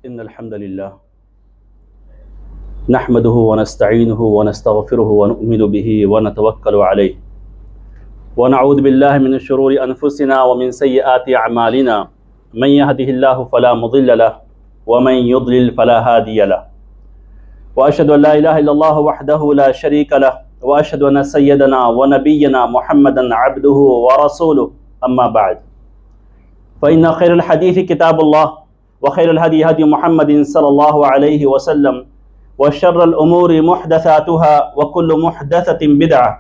إن الحمد لله نحمده ونستعينه ونستغفره ونؤمن به ونتوكل عليه ونعوذ بالله من شرور أنفسنا ومن سيئات أعمالنا من يهده الله فلا مضل له ومن يضلل فلا هادي له وأشهد أن لا إله إلا الله وحده لا شريك له وأشهد أن سيدنا ونبينا محمدا عبده ورسوله أما بعد فإن خير الحديث كتاب الله وخير الهدي هدي محمد صلى الله عليه وسلم وشر الأمور محدثاتها وكل محدثة بدعة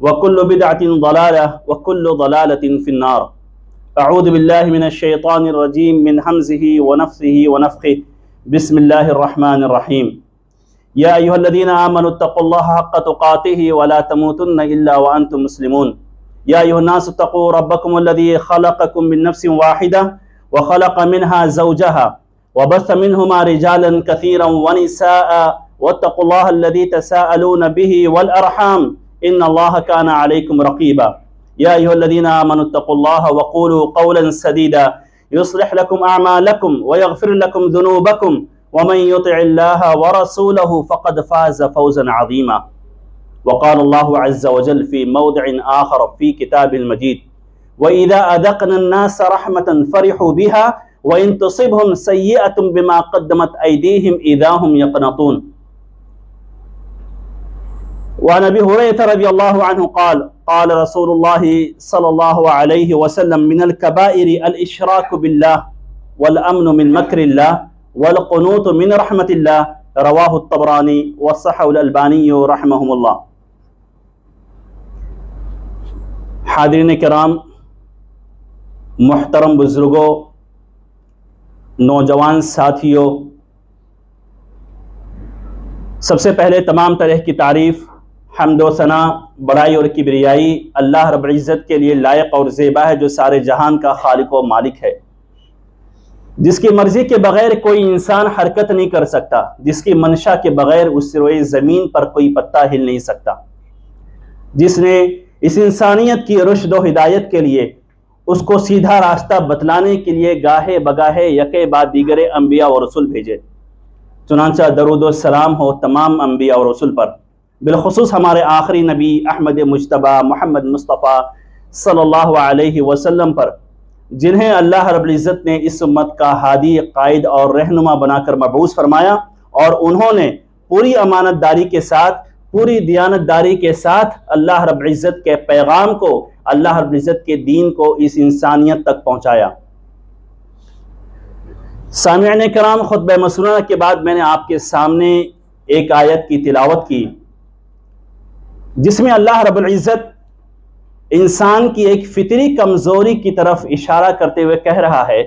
وكل بدعة ضلالة وكل ضلالة في النار. أعوذ بالله من الشيطان الرجيم من همزه ونفثه ونفخه. بسم الله الرحمن الرحيم. يا أيها الذين آمنوا اتقوا الله حق تقاته ولا تموتن إلا وأنتم مسلمون. يا أيها الناس اتقوا ربكم الذي خلقكم من نفس واحدة وخلق منها زوجها وبث منهما رجالا كثيرا ونساء واتقوا الله الذي تساءلون به والأرحام إن الله كان عليكم رقيبا. يا أيها الذين آمنوا اتقوا الله وقولوا قولا سديدا يصلح لكم أعمالكم ويغفر لكم ذنوبكم ومن يطع الله ورسوله فقد فاز فوزا عظيما. وقال الله عز وجل في موضع آخر في كتاب المجيد وإذا أذقنا الناس رحمة فرحوا بها وإن تصبهم سيئة بما قدمت أيديهم إذا هم يقنطون. وعن أبي هريرة رضي الله عنه قال قال رسول الله صلى الله عليه وسلم من الكبائر الإشراك بالله والأمن من مكر الله والقنوط من رحمة الله. رواه الطبراني وصححه الألباني رحمهم الله. حاضرین کرام، محترم بزرگوں، نوجوان ساتھیوں، سب سے پہلے تمام طرح کی تعریف، حمد و ثنا، بڑائی اور کبریائی اللہ رب العزت کے لیے لائق اور زیبا ہے، جو سارے جہان کا خالق و مالک ہے، جس کی مرضی کے بغیر کوئی انسان حرکت نہیں کر سکتا، جس کی منشا کے بغیر اس روئے زمین پر کوئی پتا ہل نہیں سکتا، جس نے اس انسانیت کی رشد و ہدایت کے لیے، اس کو سیدھا راستہ بتلانے کے لیے گاہے بگاہے یکے بعد دیگر انبیاء و رسول بھیجے. چنانچہ درود و سلام ہو تمام انبیاء و رسول پر، بالخصوص ہمارے آخری نبی احمد مجتبیٰ محمد مصطفیٰ صلی اللہ علیہ وسلم پر، جنہیں اللہ رب العزت نے اس امت کا ہادی، قائد اور رہنما بنا کر مبعوث فرمایا، اور انہوں نے پوری امانت داری کے ساتھ، پوری دیانت داری کے ساتھ اللہ رب العزت کے پیغام کو، اللہ رب العزت کے دین کو اس انسانیت تک پہنچایا. سامعین کرام، خطبہ مسنونہ کے بعد میں نے آپ کے سامنے ایک آیت کی تلاوت کی، جس میں اللہ رب العزت انسان کی ایک فطری کمزوری کی طرف اشارہ کرتے ہوئے کہہ رہا ہے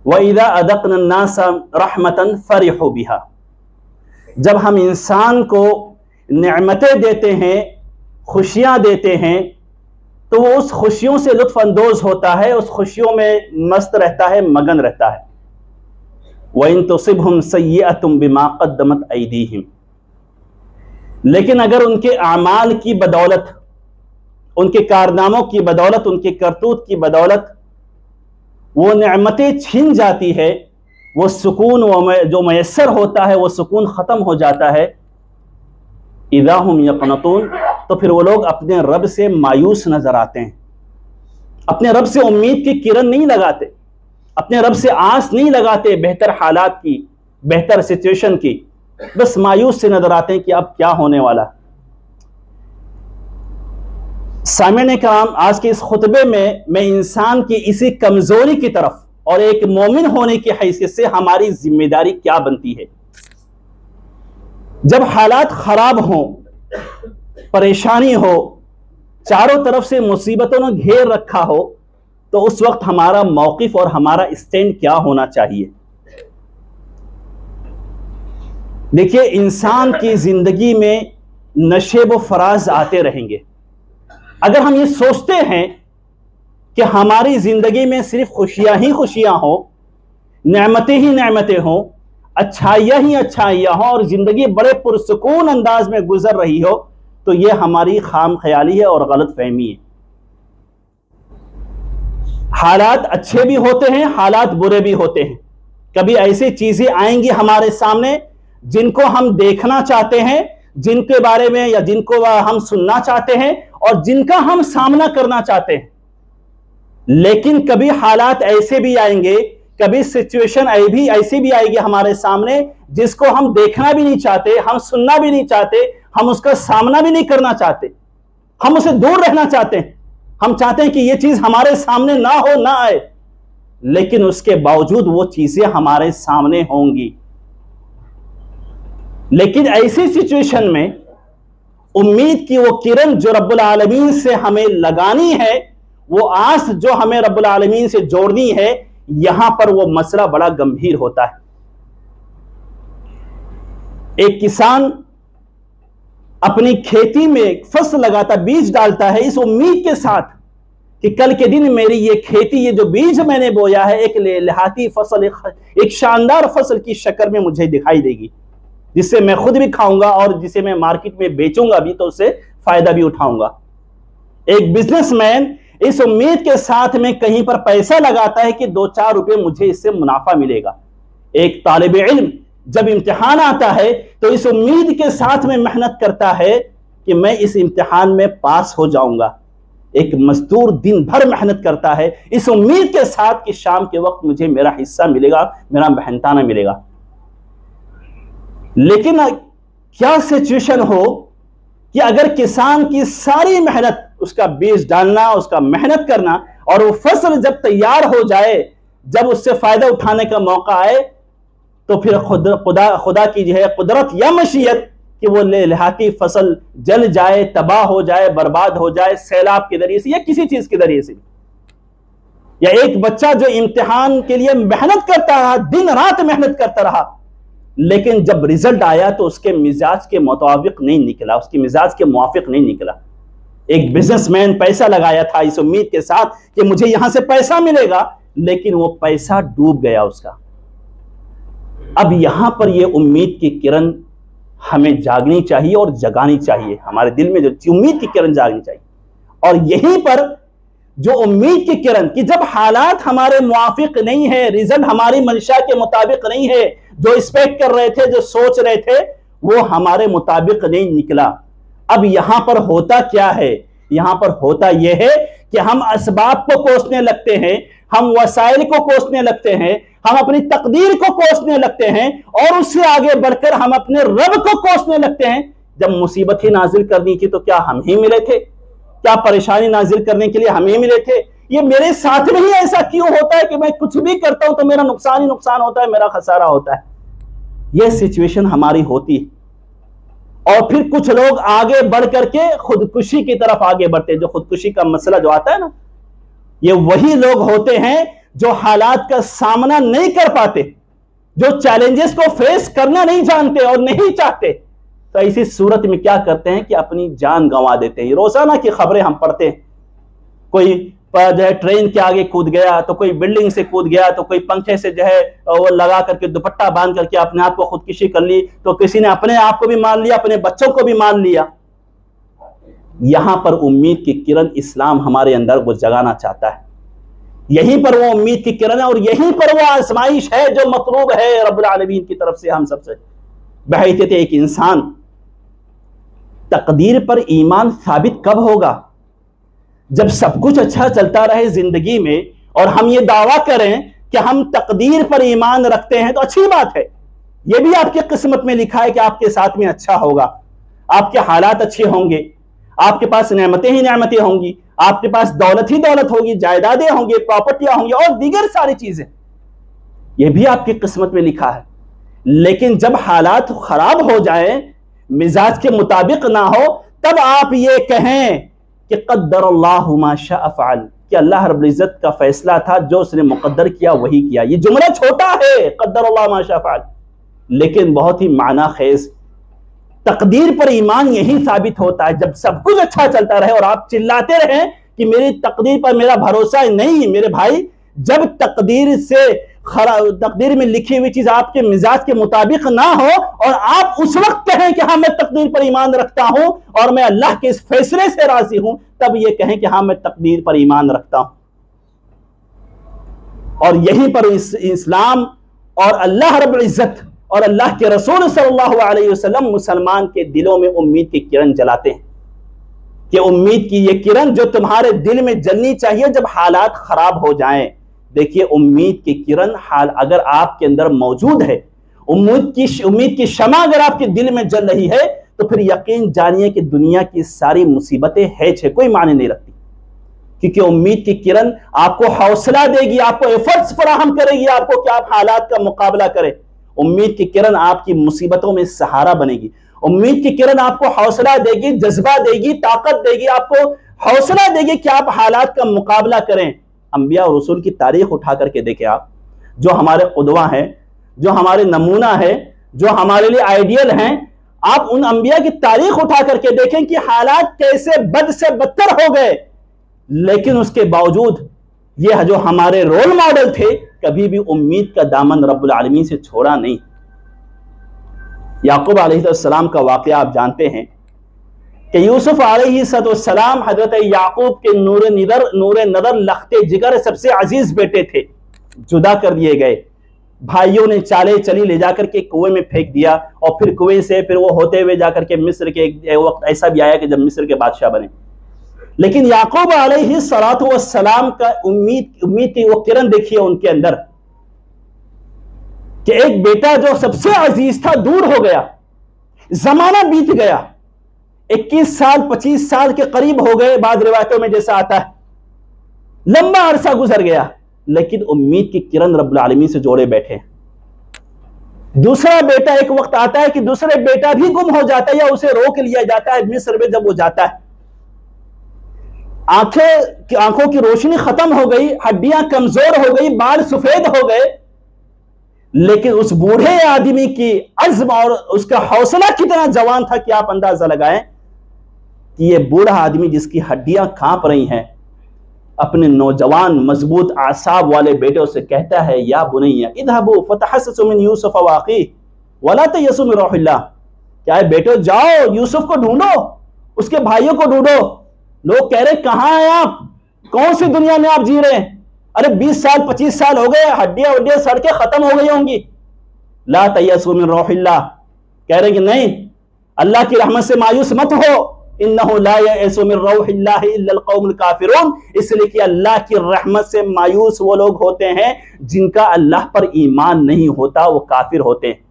وَإِذَا أَذَقْنَا النَّاسَ رَحْمَةً فَرِحُوا بِهَا. جب ہم انسان کو نعمتیں دیتے ہیں، خوشیاں دیتے ہیں، تو وہ اس خوشیوں سے لطف اندوز ہوتا ہے، اس خوشیوں میں مست رہتا ہے، مگن رہتا ہے. وَإِن تُصِبْهُمْ سَيِّئَةٌ بِمَا قَدَّمَتْ أَيْدِيهِمْ. لیکن اگر ان کے اعمال کی بدولت، ان کے کارناموں کی بدولت، ان کے کرتوت کی بدولت وہ نعمتیں چھن جاتی ہے، وہ سکون جو میسر ہوتا ہے وہ سکون ختم ہو جاتا ہے، اذا ہم یقنطون، تو پھر وہ لوگ اپنے رب سے مایوس نظر آتے ہیں، اپنے رب سے امید کی کرن نہیں لگاتے، اپنے رب سے آس نہیں لگاتے بہتر حالات کی، بہتر سچویشن کی، بس مایوس سے نظر آتے ہیں کہ اب کیا ہونے والا. سامعین کرام، آج کے اس خطبے میں انسان کی اسی کمزوری کی طرف اور ایک مومن ہونے کی حیثیت سے ہماری ذمہ داری کیا بنتی ہے. جب حالات خراب ہوں، پریشانی ہو، چاروں طرف سے مصیبتوں نے گھیر رکھا ہو، تو اس وقت ہمارا موقف اور ہمارا اسٹینڈ کیا ہونا چاہیے؟ دیکھیے، انسان کی زندگی میں نشیب و فراز آتے رہیں گے. اگر ہم یہ سوچتے ہیں کہ ہماری زندگی میں صرف خوشیاں ہی خوشیاں ہوں، نعمتیں ہی نعمتیں ہوں، اچھائیاں ہی اچھائیاں ہوں، اور زندگی بڑے پرسکون انداز میں گزر رہی ہو، تو یہ ہماری خام خیالی ہے اور غلط فہمی ہے. حالات اچھے بھی ہوتے ہیں، حالات برے بھی ہوتے ہیں، کبھی ایسی چیزیں آئیں گی ہمارے سامنے جن کو ہم دیکھنا چاہتے ہیں، جن کے بارے میں یا جن کو ہم سننا چاہتے ہیں اور جن کا ہم سامنا کرنا چاہتے ہیں، لیکن کبھی حالات ایسے بھی آئیں گے، کبھی سچویشن ایسی بھی آئے گی ہمارے سامنے جس کو ہم دیکھنا بھی نہیں چاہتے، ہم سننا بھی نہیں چاہتے، ہم اس کا سامنا بھی نہیں کرنا چاہتے، ہم اسے دور رہنا چاہتے ہیں، ہم چاہتے ہیں کہ یہ چیز ہمارے سامنے نہ ہو، نہ آئے، لیکن اس کے باوجود وہ چیزیں ہمارے سامنے ہوں گی۔ لیکن ایسی سچویشن میں امید کی وہ کرن جو رب العالمین سے ہمیں لگانی ہے، وہ آس جو ہمیں رب العالمین سے جوڑنی ہے، یہاں پر وہ مسئلہ بڑا گمبھیر ہوتا ہے۔ ایک کسان اپنی کھیتی میں فصل لگاتا، بیج ڈالتا ہے اس امید کے ساتھ کہ کل کے دن میری یہ کھیتی، یہ جو بیج میں نے بویا ہے، ایک لہاتی فصل، ایک شاندار فصل کی شکل میں مجھے دکھائی دے گی، جس سے میں خود بھی کھاؤں گا اور جسے میں مارکیٹ میں بیچوں گا بھی تو اس سے فائدہ بھی اٹھاؤں گا۔ ایک بزنس مین اس امید کے ساتھ میں کہیں پر پیسہ لگاتا ہے کہ 2-4 روپے مجھے اس سے منافع ملے گا۔ ایک طالب علم جب امتحان آتا ہے تو اس امید کے ساتھ میں محنت کرتا ہے کہ میں اس امتحان میں پاس ہو جاؤں گا۔ ایک مزدور دن بھر محنت کرتا ہے اس امید کے ساتھ کہ شام کے وقت مجھے میرا حصہ ملے گا، میرا محنتانہ ملے گا۔ لیکن کیا سچویشن ہو کہ اگر کسان کی ساری محنت، اس کا بیج ڈالنا، اس کا محنت کرنا، اور وہ فصل جب تیار ہو جائے، جب اس سے فائدہ اٹھانے کا موقع آئے، تو پھر خدا کی جو ہے قدرت یا مشیت کہ وہ لہاتی فصل جل جائے، تباہ ہو جائے، برباد ہو جائے، سیلاب کے ذریعے سے یا کسی چیز کے ذریعے سے، یا ایک بچہ جو امتحان کے لیے محنت کرتا رہا، دن رات محنت کرتا رہا، لیکن جب رزلٹ آیا تو اس کے مزاج کے مطابق نہیں نکلا، اس کے مزاج کے موافق نہیں نکلا۔ ایک بزنس مین پیسہ لگایا تھا اس امید کے ساتھ کہ مجھے یہاں سے پیسہ ملے گا، لیکن وہ پیسہ ڈوب گیا اس کا۔ اب یہاں پر یہ امید کی کرن ہمیں جاگنی چاہیے اور جگانی چاہیے، ہمارے دل میں جو امید کی کرن جاگنی چاہیے۔ اور یہیں پر جو امید کی کرن کہ جب حالات ہمارے موافق نہیں ہے، رزلٹ ہماری منشا کے مطابق نہیں ہے، جو ایکسپیکٹ کر رہے تھے، جو سوچ رہے تھے، وہ ہمارے مطابق نہیں نکلا۔ اب یہاں پر ہوتا کیا ہے؟ یہاں پر ہوتا یہ ہے کہ ہم اسباب کو کوسنے لگتے ہیں، ہم وسائل کو کوسنے لگتے ہیں، ہم اپنی تقدیر کو کوسنے لگتے ہیں، اور اس سے آگے بڑھ کر ہم اپنے رب کو کوسنے لگتے ہیں۔ جب مصیبت ہی نازل کرنی تھی تو کیا ہم ہی ملے تھے؟ کیا پریشانی نازل کرنے کے لیے ہم ہی ملے تھے؟ یہ میرے ساتھ میں ہی ایسا کیوں ہوتا ہے کہ میں کچھ بھی کرتا ہوں تو میرا نقصان ہی نقصان ہوتا ہے، میرا خسارہ ہوتا ہے؟ یہ سچویشن ہماری ہوتی ہے۔ اور پھر کچھ لوگ آگے بڑھ کر کے خودکشی کی طرف آگے بڑھتے ہیں۔ جو خودکشی کا مسئلہ جو آتا ہے نا، یہ وہی لوگ ہوتے ہیں جو حالات کا سامنا نہیں کر پاتے، جو چیلنجز کو فیس کرنا نہیں جانتے اور نہیں چاہتے، تو ایسی صورت میں کیا کرتے ہیں کہ اپنی جان گنوا دیتے ہیں۔ روزانہ کی خبریں ہم پڑھتے ہیں، کوئی جو ہے ٹرین کے آگے کود گیا، تو کوئی بلڈنگ سے کود گیا، تو کوئی پنکھے سے جو ہے وہ لگا کر کے دوپٹہ باندھ کر کے اپنے آپ کو خودکشی کر لی، تو کسی نے اپنے آپ کو بھی مان لیا، اپنے بچوں کو بھی مان لیا۔ یہاں پر امید کی کرن اسلام ہمارے اندر وہ جگانا چاہتا ہے۔ یہیں پر وہ امید کی کرن ہے، اور یہیں پر وہ آزمائش ہے جو مطلوب ہے رب العالمین کی طرف سے ہم سب سے۔ بحیثیت ایک انسان تقدیر پر ایمان ثابت کب ہوگا؟ جب سب کچھ اچھا چلتا رہے زندگی میں، اور ہم یہ دعویٰ کریں کہ ہم تقدیر پر ایمان رکھتے ہیں، تو اچھی بات ہے، یہ بھی آپ کی قسمت میں لکھا ہے کہ آپ کے ساتھ میں اچھا ہوگا، آپ کے حالات اچھے ہوں گے، آپ کے پاس نعمتیں ہی نعمتیں ہوں گی، آپ کے پاس دولت ہی دولت ہوگی، جائیدادیں ہوں گی، پراپرٹیاں ہوں گی، اور دیگر ساری چیزیں، یہ بھی آپ کی قسمت میں لکھا ہے۔ لیکن جب حالات خراب ہو جائیں، مزاج کے مطابق نہ ہو، تب آپ یہ کہیں کہ قدر اللہ ما شاء فعل، کہ اللہ رب العزت کا فیصلہ تھا، جو اس نے مقدر کیا وہی کیا۔ یہ جملہ چھوٹا ہے، قدر اللہ ما شاء فعل، لیکن بہت ہی معنی خیز۔ تقدیر پر ایمان یہی ثابت ہوتا ہے جب سب کچھ اچھا چلتا رہے اور آپ چلاتے رہیں کہ میری تقدیر پر میرا بھروسہ نہیں۔ میرے بھائی، جب تقدیر میں لکھی ہوئی چیز آپ کے مزاج کے مطابق نہ ہو، اور آپ اس وقت کہیں کہ ہاں میں تقدیر پر ایمان رکھتا ہوں اور میں اللہ کے اس فیصلے سے راضی ہوں، تب یہ کہیں کہ ہاں میں تقدیر پر ایمان رکھتا ہوں۔ اور یہیں پر اسلام اور اللہ رب العزت اور اللہ کے رسول صلی اللہ علیہ وسلم مسلمان کے دلوں میں امید کی کرن جلاتے ہیں کہ امید کی یہ کرن جو تمہارے دل میں جلنی چاہیے جب حالات خراب ہو جائیں. دیکھیے امید کی کرن اگر آپ کے اندر موجود ہے، امید کی شمع اگر آپ کے دل میں جل رہی ہے، تو پھر یقین جانیے کہ دنیا کی ساری مصیبتیں کوئی معنی نہیں رکھتی. کیونکہ امید کی کرن آپ کو حوصلہ دے گی، آپ کو ایفرٹس فراہم کرے گی، آپ کو کہ آپ حالات کا مقابلہ کریں. امید کی کرن آپ کی مصیبتوں میں سہارا بنے گی. امید کی کرن آپ کو حوصلہ دے گی، جذبہ دے گی، طاقت دے گی، آپ کو حوصلہ دے گی کہ آپ حالات کا مقابلہ کریں. انبیاء اور رسول کی تاریخ اٹھا کر کے دیکھیں آپ، جو ہمارے قدوہ ہیں، جو ہمارے نمونہ ہیں، جو ہمارے لیے آئیڈیل ہیں، آپ ان انبیاء کی تاریخ اٹھا کر کے دیکھیں کہ حالات کیسے بد سے بدتر ہو گئے، لیکن اس کے باوجود یہ جو ہمارے رول ماڈل تھے کبھی بھی امید کا دامن رب العالمین سے چھوڑا نہیں. یعقوب علیہ السلام کا واقعہ آپ جانتے ہیں کہ یوسف علیہ السلام حضرت یعقوب کے نور نظر لختے جگر سب سے عزیز بیٹے تھے، جدا کر دیے گئے. بھائیوں نے چالے چلی لے جا کر کے کنویں میں پھینک دیا، اور پھر کنویں سے پھر وہ ہوتے ہوئے جا کر کے مصر کے ایک وقت ایسا بھی آیا کہ جب مصر کے بادشاہ بنے. لیکن یعقوب علیہ السلام کا امید کی وہ کرن دیکھیے ان کے اندر کہ ایک بیٹا جو سب سے عزیز تھا دور ہو گیا، زمانہ بیت گیا، 21 سال 25 سال کے قریب ہو گئے، بعض روایتوں میں جیسا آتا ہے لمبا عرصہ گزر گیا، لیکن امید کی کرن رب العالمین سے جوڑے بیٹھے. دوسرا بیٹا ایک وقت آتا ہے کہ دوسرے بیٹا بھی گم ہو جاتا ہے یا اسے روک لیا جاتا ہے مصر میں. جب وہ جاتا ہے آنکھوں کی روشنی ختم ہو گئی، ہڈیاں کمزور ہو گئی، بال سفید ہو گئے، لیکن اس بوڑھے آدمی کی عزم اور اس کا حوصلہ کتنا جوان تھا کہ آپ اندازہ لگائیں کہ یہ بوڑھا آدمی جس کی ہڈیاں کانپ رہی ہیں اپنے نوجوان مضبوط اعصاب والے بیٹے سے کہتا ہے یا بنیا اذهبوا فتحسسوا من یوسف واخیہ ولا تیأسوا من روح اللہ، کیا ہے بیٹو جاؤ یوسف کو ڈھونڈو، اس کے بھائیوں کو ڈھونڈو. لوگ کہہ رہے کہاں ہیں آپ، کون سی دنیا میں آپ جی رہے ہیں، ارے 20 سال 25 سال ہو گئے، ہڈیاں سڑکیں ختم ہو گئی ہوں گی. لا تیأسوا من روح اللہ، کہہ رہے کہ نہیں اللہ کی رحمت سے مایوس مت ہو. انہ لا یئس من روح اللہ الا القوم الکافرون، اس لیے کہ اللہ کی رحمت سے مایوس وہ لوگ ہوتے ہیں جن کا اللہ پر ایمان نہیں ہوتا، وہ کافر ہوتے ہیں.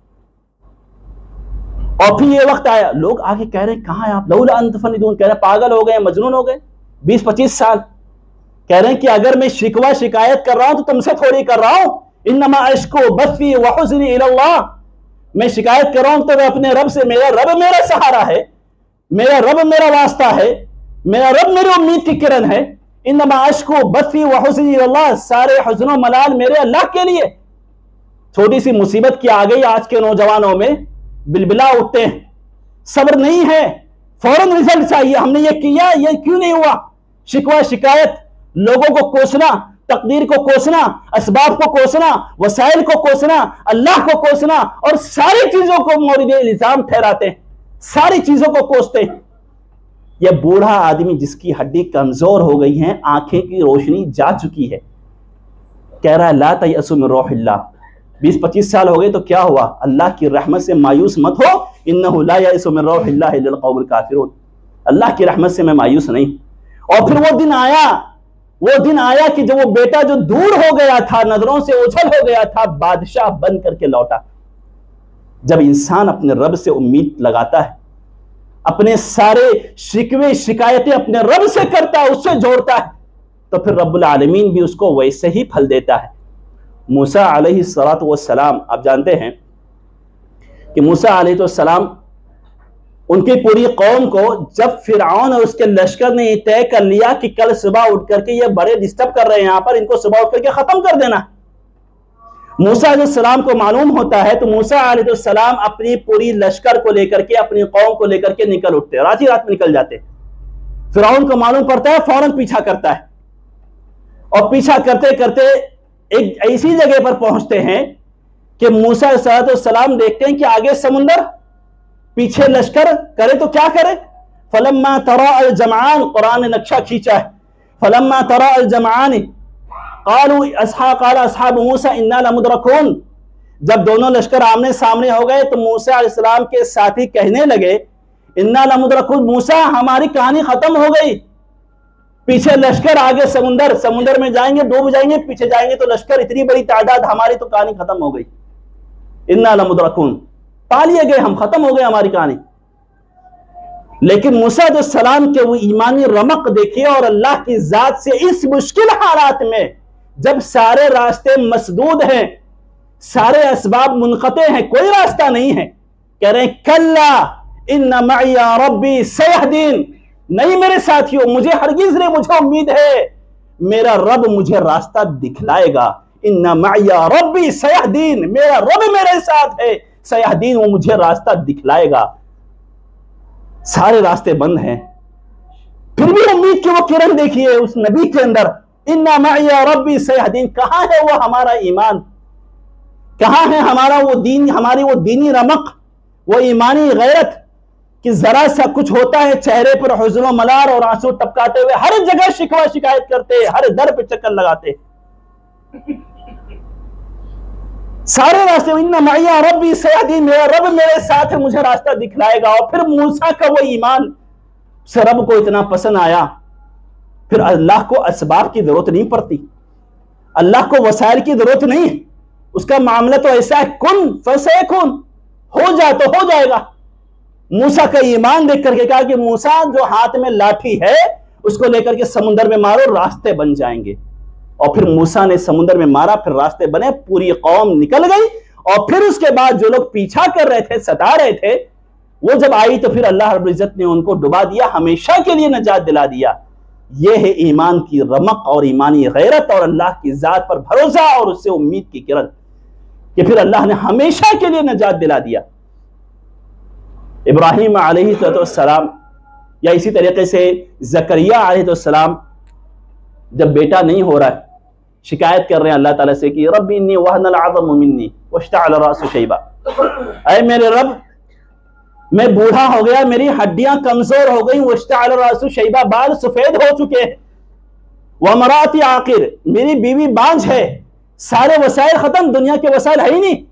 اور پھر یہ وقت آیا، لوگ آگے کہہ رہے ہیں کہاں ہیں آپ، لولا ان تفندون، کہہ رہے ہیں پاگل ہو گئے، مجنون ہو گئے. 20-25 سال کہہ رہے ہیں کہ اگر میں شکوہ شکایت کر رہا ہوں تو تم سے تھوڑی کر رہا ہوں. انما اشکو بثی وحزنی الی اللہ، میں شکایت کر رہا ہوں تو میں اپنے رب سے، میرا رب میرا سہارا ہے، میرا رب میرا واسطہ ہے، میرا رب میری امید کی کرن ہے. انما اشکو بثی وحزنی الی اللہ، سارے حزن و ملال میرے اللہ کے لیے. چھوٹی سی مصیبت کی آ گئی آج کے نوجوانوں میں بلبلا اٹھتے ہیں، صبر نہیں ہے، فوراً رزلٹ چاہیے، ہم نے یہ کیا یہ کیوں نہیں ہوا. شکوہ شکایت، لوگوں کو کوسنا، تقدیر کو کوسنا، اسباب کو کوسنا، وسائل کو کوسنا، اللہ کو کوسنا، اور ساری چیزوں کو مورد الزام ٹھہراتے ہیں، ساری چیزوں کو کوستے ہیں. یہ بوڑھا آدمی جس کی ہڈی کمزور ہو گئی ہیں، آنکھیں کی روشنی جا چکی ہے، کہہ رہا ہے لا تیأسوا من روح اللہ. 20-25 سال ہو گئے تو کیا ہوا، اللہ کی رحمت سے مایوس مت ہو. انہ لا یئس من روح اللہ الا القوم الکافرون، اللہ کی رحمت سے میں مایوس نہیں. اور پھر وہ دن آیا کہ جو وہ بیٹا جو دور ہو گیا تھا، نظروں سے اوجھل ہو گیا تھا، بادشاہ بن کر کے لوٹا. جب انسان اپنے رب سے امید لگاتا ہے، اپنے سارے شکوے شکایتیں اپنے رب سے کرتا ہے، اس سے جوڑتا ہے، تو پھر رب العالمین بھی اس کو ویسے ہی پھل دیتا ہے. موسیٰ علیہ السلام، آپ جانتے ہیں کہ موسیٰ علیہ السلام ان کی پوری قوم کو، جب فرعون اور اس کے لشکر نے یہ طے کر لیا کہ کل صبح اٹھ کر کے یہ بڑے ڈسٹرب کر رہے ہیں یہاں پر، ان کو صبح اٹھ کر کے ختم کر دینا. موسیٰ علیہ السلام کو معلوم ہوتا ہے تو موسیٰ علیہ السلام اپنی پوری لشکر کو لے کر کے، اپنی قوم کو لے کر کے نکل اٹھتے، رات ہی رات میں نکل جاتے. فرعون کو معلوم پڑتا ہے، فوراً پیچھا کرتا ہے، اور پیچھا کرتے کرتے ایک ایسی جگہ پر پہنچتے ہیں کہ موسیٰ علیہ السلام دیکھتے ہیں کہ آگے سمندر، پیچھے لشکر، کرے تو کیا کرے. فلما ترا الجمعان، قرآن نے نقشہ کھینچا ہے، فلما ترا الجمعان قال اصحاب موسیٰ انا لمدرکون، جب دونوں لشکر آمنے سامنے ہو گئے تو موسیٰ علیہ السلام کے ساتھی کہنے لگے اِنَّا لَمُدْرَكُونَ، موسیٰ ہماری کہانی ختم ہو گئی، پیچھے لشکر، آگے سمندر میں جائیں گے ڈوب جائیں گے، پیچھے جائیں گے تو لشکر، اتنی بڑی تعداد، ہماری تو کہانی ختم ہو گئی، اِنَّا لَمُدْرَكُونَ، پا لیے گئے ہم، ختم ہو گئے ہماری کہانی۔ لیکن موسیٰ علیہ السلام کے وہ ایمانی رمق دیکھیے، اور اللہ کی ذات سے اس مشکل حالات میں جب سارے راستے مسدود ہیں، سارے اسباب منقطع ہیں، کوئی راستہ نہیں ہے، کہہ رہے ہیں کلا ان معی ربی سیہدین، نہیں میرے ساتھیوں، مجھے ہرگز نہیں، مجھے امید ہے میرا رب مجھے راستہ دکھلائے گا، ان معی ربی سیہدین، میرا رب میرے ساتھ ہے، سیہدین، وہ مجھے راستہ دکھلائے گا۔ سارے راستے بند ہیں، پھر بھی امید کی وہ کرن دیکھیے اس نبی کے اندر، ان معی ربی سیہدین، کہاں ہے وہ ہمارا ایمان، کہاں ہے ہمارا وہ دین، ہماری وہ دینی رمق، وہ ایمانی غیرت، کہ ذرا سا کچھ ہوتا ہے چہرے پر حزن و ملال اور آنسو ٹپکاتے ہوئے ہر جگہ شکوہ شکایت کرتے، ہر در پہ چکر لگاتے، سارے راستے، ان معی ربی سیہدین، میرا رب میرے ساتھ ہے، مجھے راستہ دکھلائے گا۔ اور پھر موسیٰ کا وہ ایمان سے رب کو اتنا پسند آیا، پھر اللہ کو اسباب کی ضرورت نہیں پڑتی، اللہ کو وسائل کی ضرورت نہیں، اس کا معاملہ تو ایسا ہے، کن فسیکن، ہو جائے تو ہو جائے گا۔ موسیٰ کا ایمان دیکھ کر کے کہا کہ موسیٰ جو ہاتھ میں لاٹھی ہے اس کو لے کر کے سمندر میں مارو، راستے بن جائیں گے۔ اور پھر موسیٰ نے سمندر میں مارا، پھر راستے بنے، پوری قوم نکل گئی، اور پھر اس کے بعد جو لوگ پیچھا کر رہے تھے، ستا رہے تھے، وہ جب آئی تو پھر اللہ رب العزت نے ان کو ڈبا دیا، ہمیشہ کے لیے نجات دلا دیا۔ یہ ہے ایمان کی رمق اور ایمانی غیرت اور اللہ کی ذات پر بھروسہ اور اس سے امید کی کرن، کہ پھر اللہ نے ہمیشہ کے لیے نجات دلا دیا۔ ابراہیم علیہ السلام، یا اسی طریقے سے زکریا علیہ السلام، جب بیٹا نہیں ہو رہا ہے، شکایت کر رہے ہیں اللہ تعالیٰ سے کہ رب انی وہن العظم منی واشتعل الرأس شیبا، اے میرے رب میں بوڑھا ہو گیا، میری ہڈیاں کمزور ہو گئی، واشتعل الرأس شیبا، بال سفید ہو چکے ہیں، وامرأتی عاقر، میری بیوی بانجھ ہے، سارے وسائل ختم، دنیا کے وسائل ہے ہی نہیں،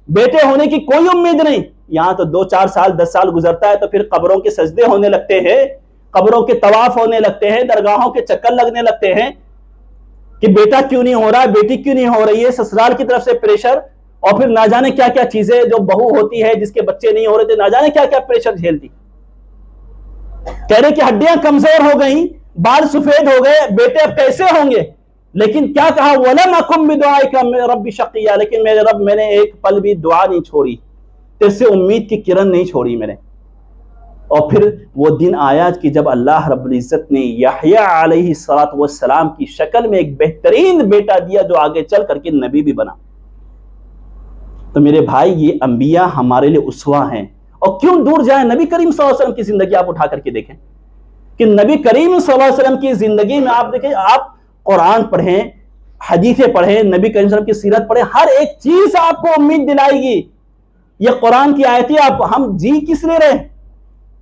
بیٹے ہونے کی کوئی امید نہیں۔ یہاں تو 2-4 سال 10 سال گزرتا ہے تو پھر قبروں کے سجدے ہونے لگتے ہیں، قبروں کے طواف ہونے لگتے ہیں، درگاہوں کے چکر لگنے لگتے ہیں کہ بیٹا کیوں نہیں ہو رہا ہے، بیٹی کیوں نہیں ہو رہی ہے، سسرال کی طرف سے پریشر، اور پھر نہ جانے کیا کیا چیزیں، جو بہو ہوتی ہے جس کے بچے نہیں ہو رہے تھے، نہ جانے کیا کیا پریشر جھیلتی، کہہ رہے کہ ہڈیاں کمزور ہو گئیں، بال سفید ہو گئے، بیٹے اب کیسے ہوں گے؟ لیکن کیا کہا، وَلَمْ أَكُنْ بِدُعَائِكَ رَبِّ شَقِيًّا، لیکن میرے رب میں نے ایک پل بھی دعا نہیں چھوڑی، تیرے سے امید کی کرن نہیں چھوڑی میں نے۔ اور پھر وہ دن آیا کہ جب اللہ رب العزت نے یحییٰ علیہ السلام کی شکل میں ایک بہترین بیٹا دیا، جو آگے چل کر کے نبی بھی بنا۔ تو میرے بھائی، یہ انبیاء ہمارے لیے اسوہ ہیں، اور کیوں دور جائیں، نبی کریم صلی اللہ علیہ وسلم کی زندگی آپ اٹھا کر کے دیکھیں، کہ نبی کریم صلی اللہ علیہ وسلم کی زندگی میں آپ دیکھیں، آپ قرآن پڑھیں، حدیثیں پڑھیں، نبی کریم صلی اللہ علیہ وسلم کی سیرت پڑھیں، ہر ایک چیز آپ کو امید دلائے گی۔ یہ قرآن کی آیتیں ہم جی کس لیے رہے،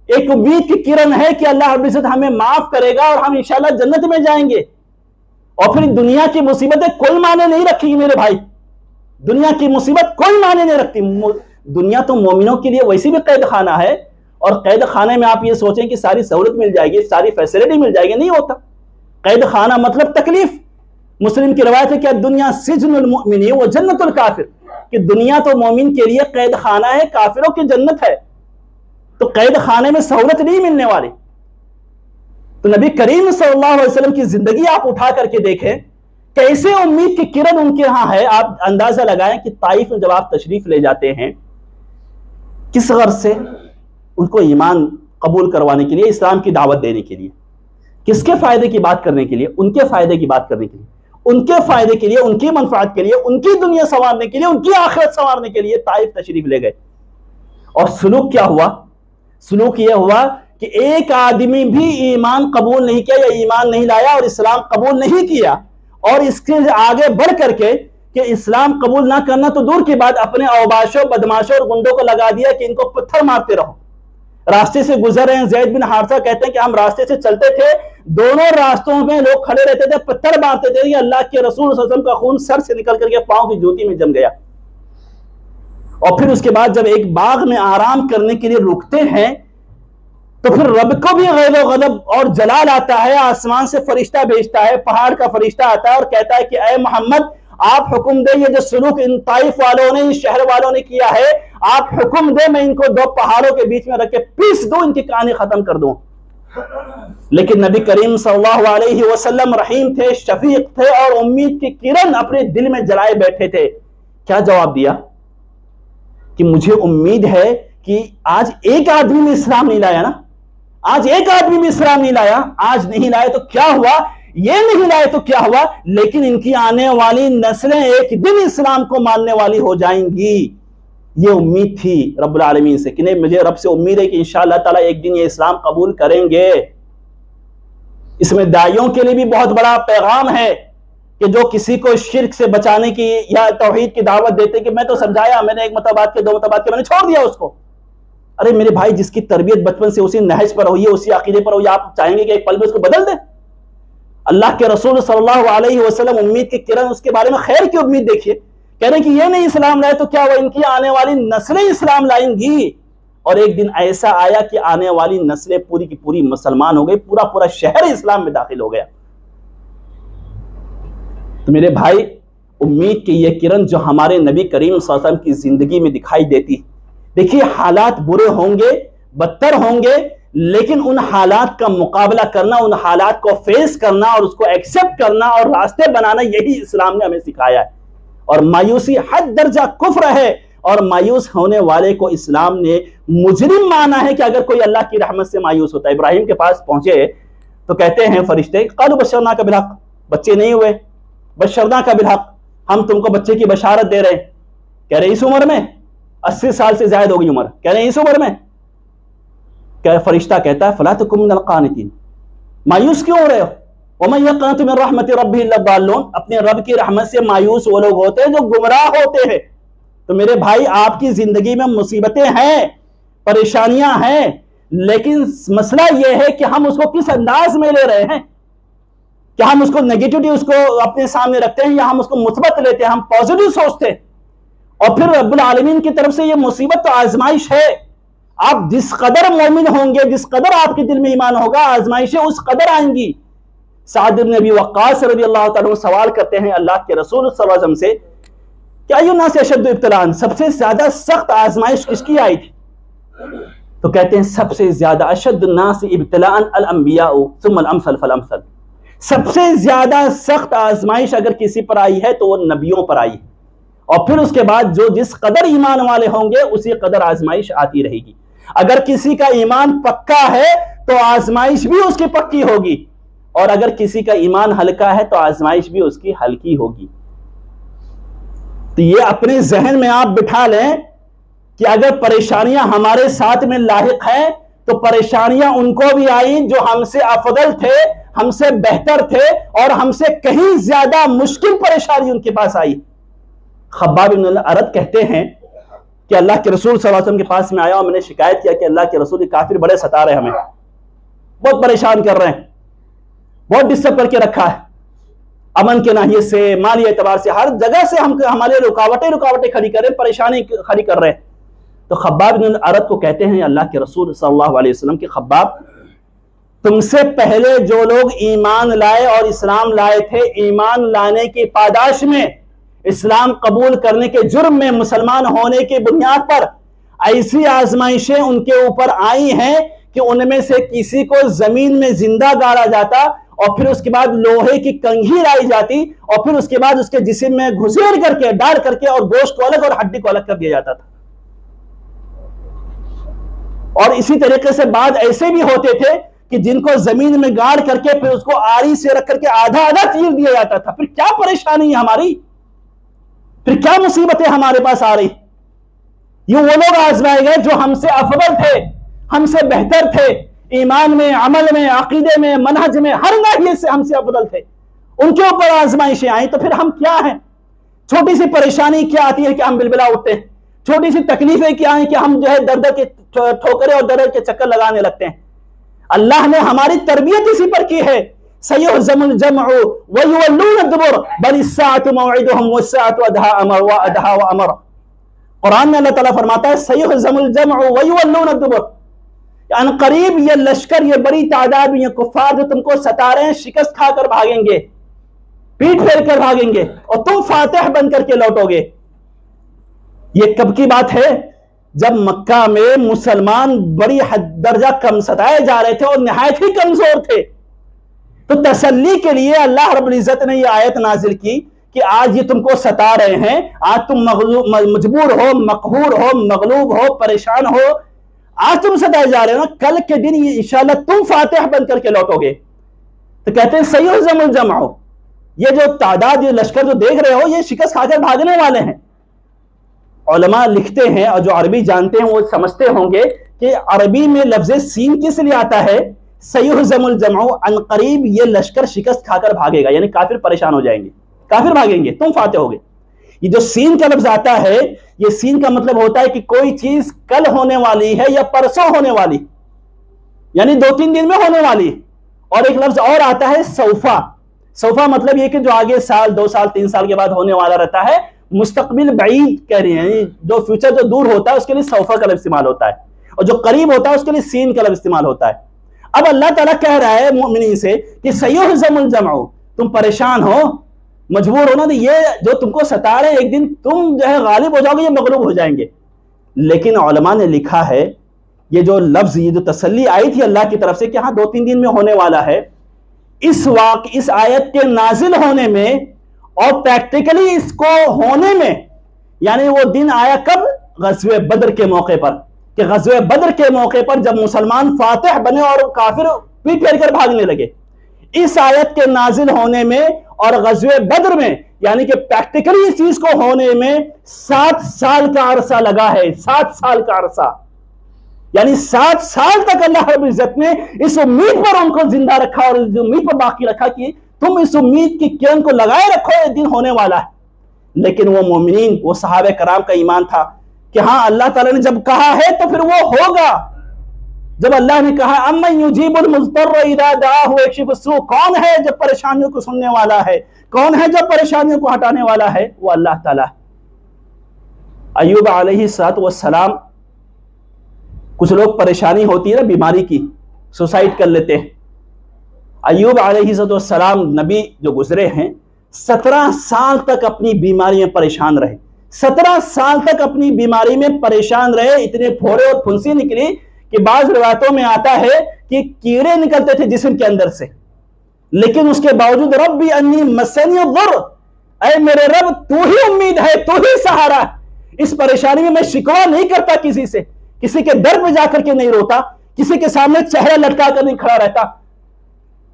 ایک امید کی کرن ہے کہ اللہ رب العزت ہمیں معاف کرے گا اور ہم انشاءاللہ جنت میں جائیں گے، اور پھر دنیا کی مصیبتیں کوئی معنی نہیں رکھیں گی میرے بھائی، دنیا کی مصیبت کوئی معنی نہیں رکھتی۔ دنیا تو مومنوں کے لیے ویسے بھی قید خانہ ہے، اور قید خانے میں آپ یہ سوچیں کہ ساری سہولت مل جائے گی، ساری فیسلٹی مل جائے گی، نہیں ہوتا۔ قید خانہ مطلب تکلیف۔ مسلم کی روایت ہے کہ دنیا سجن المؤمن و جنت الکافر، کہ دنیا تو مومن کے لیے قید خانہ ہے، کافروں کی جنت ہے، تو قید خانے میں سہولت نہیں ملنے والی۔ تو نبی کریم صلی اللہ علیہ وسلم کی زندگی آپ اٹھا کر کے دیکھیں، کیسے امید کی کرن ان کے ہاں ہے۔ آپ اندازہ لگائیں کہ طائف میں جب آپ تشریف لے جاتے ہیں، کس غرض سے؟ ان کو ایمان قبول کروانے کے لیے، اسلام کی دعوت دینے کے لیے، کس کے فائدے کی بات کرنے کے لیے؟ ان کے فائدے کی بات کرنے کے لیے، ان کے فائدے کے لیے، ان کی منفعت کے لیے، ان کی دنیا سنوارنے کے لیے، ان کی آخرت سنوارنے کے لیے طائف تشریف لے گئے۔ اور سلوک کیا ہوا؟ سلوک یہ ہوا کہ ایک آدمی بھی ایمان قبول نہیں کیا، یا ایمان نہیں لایا اور اسلام قبول نہیں کیا، اور اس کے آگے بڑھ کر کے کہ اسلام قبول نہ کرنا تو دور کی بات، اپنے اوباشوں، بدماشوں اور گنڈوں کو لگا دیا کہ ان کو پتھر مارتے رہو۔ راستے سے گزر رہے ہیں، زید بن حارثہ کہتے ہیں کہ ہم راستے سے چلتے تھے، دونوں راستوں میں لوگ کھڑے رہتے تھے، پتھر مارتے تھے کہ اللہ کے رسول صلی اللہ علیہ وسلم کا خون سر سے نکل کر کے پاؤں کی جوتی میں جم گیا۔ اور پھر اس کے بعد جب ایک باغ میں آرام کرنے کے لیے رکتے ہیں تو پھر رب کو بھی غیظ و غضب اور جلال آتا ہے، آسمان سے فرشتہ بھیجتا ہے، پہاڑ کا فرشتہ آتا ہے اور کہتا ہے کہ اے محمد آپ حکم دے، یہ جو سلوک ان طائف والوں نے، ان شہر والوں نے کیا ہے، آپ حکم دے میں ان کو دو پہاڑوں کے بیچ میں رکھ کے پیس دوں، ان کی کہانی ختم کر دوں۔ لیکن نبی کریم صلی اللہ علیہ وسلم رحیم تھے، شفیق تھے اور امید کی کرن اپنے دل میں جلائے بیٹھے تھے۔ کیا جواب دیا؟ کہ مجھے امید ہے کہ آج ایک آدمی نے اسلام نہیں لایا نا، آج ایک آدمی بھی اسلام نہیں لایا، آج نہیں لائے تو کیا ہوا، یہ نہیں لائے تو کیا ہوا، لیکن ان کی آنے والی نسلیں ایک دن اسلام کو ماننے والی ہو جائیں گی۔ یہ امید تھی رب العالمین سے کہ نہیں، مجھے رب سے امید ہے کہ انشاءاللہ تعالیٰ ایک دن یہ اسلام قبول کریں گے۔ اس میں داعیوں کے لیے بھی بہت بڑا پیغام ہے کہ جو کسی کو شرک سے بچانے کی یا توحید کی دعوت دیتے کہ میں تو سمجھایا، میں نے ایک مرتبہ کے دو مرتبہ کے میں نے چھوڑ دیا اس کو۔ ارے میرے بھائی، جس کی تربیت بچپن سے اسی نہج پر ہوئی ہے، اسی عقیدے پر ہوئی ہے، آپ چاہیں گے کہ ایک پل میں اس کو بدل دیں؟ اللہ کے رسول صلی اللہ علیہ وسلم امید کی کرن، اس کے بارے میں خیر کی امید دیکھیے، کہہ رہے ہیں کہ یہ نہیں اسلام لائے تو کیا وہ ان کی آنے والی نسلیں اسلام لائیں گی۔ اور ایک دن ایسا آیا کہ آنے والی نسلیں پوری کی پوری مسلمان ہو گئی، پورا شہر اسلام میں داخل ہو گیا۔ تو میرے بھائی، امید کی یہ کرن جو ہمارے نبی کریم صلی اللہ علیہ وسلم کی زندگی میں دکھائی دیتی، دیکھیے حالات برے ہوں گے، بدتر ہوں گے، لیکن ان حالات کا مقابلہ کرنا، ان حالات کو فیس کرنا اور اس کو ایکسپٹ کرنا اور راستے بنانا، یہی اسلام نے ہمیں سکھایا ہے۔ اور مایوسی حد درجہ کفر ہے، اور مایوس ہونے والے کو اسلام نے مجرم مانا ہے کہ اگر کوئی اللہ کی رحمت سے مایوس ہوتا ہے۔ ابراہیم کے پاس پہنچے تو کہتے ہیں فرشتے، قالوا بشرناک بالحق، بچے نہیں ہوئے، بشرناک بالحق، ہم تم کو بچے کی بشارت دے رہے ہیں۔ کہہ رہے اس عمر میں، 80 سال سے زائد ہوگی عمر، کہہ رہے ہیں اس عمر میں؟ کہ فرشتہ کہتا ہے فلا تکن من القانتین، مایوس کیوں ہو رہے ہو؟ ومن یقنط من رحمت ربہ الا الضالون، اپنے رب کی رحمت سے مایوس وہ لوگ ہوتے ہیں جو گمراہ ہوتے ہیں۔ تو میرے بھائی، آپ کی زندگی میں مصیبتیں ہیں، پریشانیاں ہیں، لیکن مسئلہ یہ ہے کہ ہم اس کو کس انداز میں لے رہے ہیں، کہ ہم اس کو نیگیٹیوٹی اس کو اپنے سامنے رکھتے ہیں یا ہم اس کو مثبت لیتے ہیں، ہم پازیٹیو سوچتے ہیں۔ اور پھر رب العالمین کی طرف سے یہ مصیبت تو آزمائش ہے، آپ جس قدر مومن ہوں گے، جس قدر آپ کے دل میں ایمان ہوگا، آزمائشیں اس قدر آئیں گی۔ سعد بن ابی وقاص رضی اللہ تعالیٰ سوال کرتے ہیں اللہ کے رسول صلی اللہ علیہ وسلم سے کہ ایُّ الناس اشد ابتلاء، سب سے زیادہ سخت آزمائش کس کی آئی تھی؟ تو کہتے ہیں سب سے زیادہ اشد الناس ابتلاء الانبیاء ثم الامثل فالامثل، سب سے زیادہ سخت آزمائش اگر کسی پر آئی ہے تو وہ نبیوں پر آئی، اور پھر اس کے بعد جو جس قدر ایمان والے ہوں گے اسی قدر آزمائش آتی رہے گی۔ اگر کسی کا ایمان پکا ہے تو آزمائش بھی اس کی پکی ہوگی، اور اگر کسی کا ایمان ہلکا ہے تو آزمائش بھی اس کی ہلکی ہوگی۔ تو یہ اپنے ذہن میں آپ بٹھا لیں کہ اگر پریشانیاں ہمارے ساتھ میں لاحق ہیں تو پریشانیاں ان کو بھی آئیں جو ہم سے افضل تھے، ہم سے بہتر تھے، اور ہم سے کہیں زیادہ مشکل پریشانی ان کے پاس آئی۔ خباب بن الارت کہتے ہیں کہ اللہ کے رسول صلی اللہ علیہ وسلم کے پاس میں آیا اور میں نے شکایت کیا کہ اللہ کے رسول کافر بڑے ستا رہے ہمیں، بہت پریشان کر رہے ہیں، بہت ڈسٹرب کر کے رکھا ہے، امن کے ناحیے سے، مالی اعتبار سے، ہر جگہ سے ہمارے رکاوٹیں کھڑی کر رہے ہیں، پریشانی کھڑی کر رہے ہیں۔ تو خباب بن الارت کو کہتے ہیں اللہ کے رسول صلی اللہ علیہ وسلم کہ خباب، تم سے پہلے جو لوگ ایمان لائے اور اسلام لائے تھے، ایمان لانے کی پاداش میں، اسلام قبول کرنے کے جرم میں، مسلمان ہونے کی بنیاد پر ایسی آزمائشیں ان کے اوپر آئی ہیں کہ ان میں سے کسی کو زمین میں زندہ گاڑا جاتا، اور پھر اس کے بعد لوہے کی کنگھی لائی جاتی، اور پھر اس کے بعد اس کے جسم میں گھسیڑ کر کے، ڈال کر کے، اور گوشت کو الگ اور ہڈی کو الگ کر دیا جاتا تھا۔ اور اسی طریقے سے بعد ایسے بھی ہوتے تھے کہ جن کو زمین میں گاڑ کر کے پھر اس کو آری سے رکھ کر کے آدھا آدھا چیر دیا جاتا تھا۔ پھر کیا پریشانی ہے ہماری، پھر کیا مصیبتیں ہمارے پاس آ رہی؟ یہ وہ لوگ آزمائے گئے جو ہم سے افضل تھے، ہم سے بہتر تھے، ایمان میں، عمل میں، عقیدے میں، منہج میں، ہر ناحیے سے ہم سے افضل تھے، ان کے اوپر آزمائشیں آئیں۔ تو پھر ہم کیا ہیں؟ چھوٹی سی پریشانی کیا آتی ہے کہ ہم بلبلا اٹھتے ہیں، چھوٹی سی تکلیفیں کیا ہیں کہ ہم جو ہے در در کے ٹھوکرے اور در کے چکر لگانے لگتے ہیں۔ اللہ نے ہماری تربیت اسی پر کی ہے، سَيُهْزَمُ الْجَمْعُ وَيُوَلُّونَ الدُّبُرَ بَلِ السَّاعَةُ مَوْعِدُهُمْ وَالسَّاعَةُ أَدْهَىٰ وَأَمَرُ۔ قرآن میں اللہ تعالیٰ فرماتا ہے سیہزم الجمع ویولون الدبر، یعنی قریب یہ لشکر، یہ بڑی تعداد میں یہ کفار جو تم کو ستا رہے ہیں، شکست کھا کر بھاگیں گے، پیٹ پھیر کر بھاگیں گے، اور تم فاتح بن کر کے لوٹو گے۔ یہ کب کی بات ہے؟ جب مکہ میں مسلمان بڑی حد درجہ کم ستائے جا رہے تھے اور نہایت ہی کمزور تھے، تو تسلی کے لیے اللہ رب العزت نے یہ آیت نازل کی کہ آج یہ تم کو ستا رہے ہیں، آج تم مجبور ہو، مقہور ہو، مغلوب ہو، پریشان ہو، آج تم ستائے جا رہے ہو، کل کے دن یہ انشاءاللہ تم فاتح بن کر کے لوٹو گے۔ تو کہتے ہیں سیہزم الجمع، یہ جو تعداد، یہ لشکر جو دیکھ رہے ہو، یہ شکست کھا کر بھاگنے والے ہیں۔ علماء لکھتے ہیں اور جو عربی جانتے ہیں وہ سمجھتے ہوں گے کہ عربی میں لفظ سین کس لیے آتا ہے؟ سیہزم الجمع، عن قریب یہ لشکر شکست کھا کر بھاگے گا، یعنی کافر پریشان ہو جائیں گے، کافر بھاگیں گے، تم فاتح ہوگے۔ یہ جو سین کا لفظ آتا ہے، یہ سین کا مطلب ہوتا ہے کہ کوئی چیز کل ہونے والی ہے یا پرسوں ہونے والی، یعنی 2-3 دن میں ہونے والی۔ اور ایک لفظ اور آتا ہے سوفا، سوفا مطلب یہ کہ جو آگے سال، 2 سال، 3 سال کے بعد ہونے والا رہتا ہے، مستقبل بعید کہہ رہے ہیں، یعنی جو فیوچر جو دور ہوتا ہے اس کے لیے سوفا کا لفظ استعمال ہوتا ہے، اور جو قریب ہوتا ہے اس کے لیے سین کا لفظ استعمال ہوتا ہے۔ اب اللہ تعالیٰ کہہ رہا ہے مومنین سے کہ سیہزم الجمع، تم پریشان ہو، مجبور ہو نا، تو یہ جو تم کو ستا رہے ہیں ایک دن تم جو ہے غالب ہو جاؤ گے، یہ مغلوب ہو جائیں گے۔ لیکن علماء نے لکھا ہے یہ جو لفظ، یہ جو تسلی آئی تھی اللہ کی طرف سے کہ ہاں 2-3 دن میں ہونے والا ہے، اس آیت کے نازل ہونے میں اور پریکٹیکلی اس کو ہونے میں، یعنی وہ دن آیا کب؟ غزوہ بدر کے موقع پر، کہ غزوہ بدر کے موقع پر جب مسلمان فاتح بنے اور کافر پیٹ پھیر کر بھاگنے لگے، اس آیت کے نازل ہونے میں اور غزوہ بدر میں، یعنی کہ پریکٹیکلی اس چیز کو ہونے میں 7 سال کا عرصہ لگا ہے، 7 سال کا عرصہ، یعنی 7 سال تک اللہ رب العزت نے اس امید پر ان کو زندہ رکھا اور اس امید پر باقی رکھا کہ تم اس امید کی کرن کو لگائے رکھو، ایک دن ہونے والا ہے۔ لیکن وہ مومنین، وہ صحابہ کرام کا ایمان تھا کہ ہاں اللہ تعالیٰ نے جب کہا ہے تو پھر وہ ہوگا۔ جب اللہ نے کہا امن یجیب المضطر اذا دعاہ ویکشف السوء، کون ہے جو پریشانیوں کو سننے والا ہے، کون ہے جو پریشانیوں کو ہٹانے والا ہے؟ وہ اللہ تعالیٰ۔ ایوب علیہ السلام، کچھ لوگ پریشانی ہوتی ہے نا بیماری کی، سوسائڈ کر لیتے ہیں۔ ایوب علیہ السلام نبی جو گزرے ہیں، 17 سال تک اپنی بیماری میں پریشان رہے، 17 سال تک اپنی بیماری میں پریشان رہے، اتنے پھوڑے اور پھنسی نکلی کہ بعض روایتوں میں آتا ہے کہ کیڑے نکلتے تھے جسم کے اندر سے، لیکن اس کے باوجود ربی انی مسنی الضر، اے میرے رب تو ہی امید ہے، تو ہی سہارا، اس پریشانی میں شکوہ نہیں کرتا کسی سے، کسی کے در پہ جا کر کے نہیں روتا، کسی کے سامنے چہرہ لٹکا کر نہیں کھڑا رہتا۔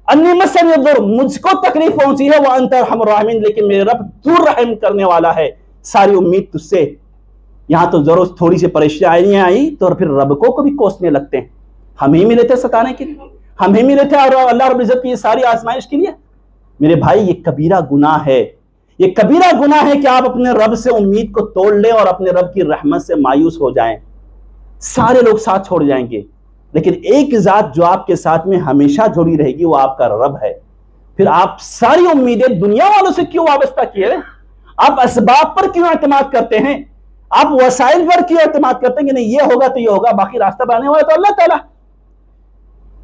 انی مسنی الضر، مجھ کو تکلیف پہنچی ہے، وانت ارحم الراحمین، لیکن میرے رب تو رحم کرنے والا ہے، ساری امید تجھ سے۔ یہاں تو ضرور تھوڑی سی پریشانیاں آئی تو پھر رب کو بھی کوسنے لگتے ہیں، ہم ہی ملے تھے ستانے کے لیے، ہم ہی ملے تھے اور اللہ رب العزت کی یہ ساری آزمائش کے لیے۔ میرے بھائی یہ کبیرہ گناہ ہے، یہ کبیرہ گناہ ہے کہ آپ اپنے رب سے امید کو توڑ لیں اور اپنے رب کی رحمت سے مایوس ہو جائیں۔ سارے لوگ ساتھ چھوڑ جائیں گے، لیکن ایک ذات جو آپ کے ساتھ میں ہمیشہ جڑی رہے گی وہ آپ کا رب ہے۔ پھر آپ ساری امیدیں دنیا والوں سے کیوں وابستہ کیے ہیں؟ آپ اسباب پر کیوں اعتماد کرتے ہیں؟ آپ وسائل پر کیوں اعتماد کرتے ہیں کہ نہیں یہ ہوگا تو یہ ہوگا، باقی راستہ بنانے والا تو اللہ تعالیٰ۔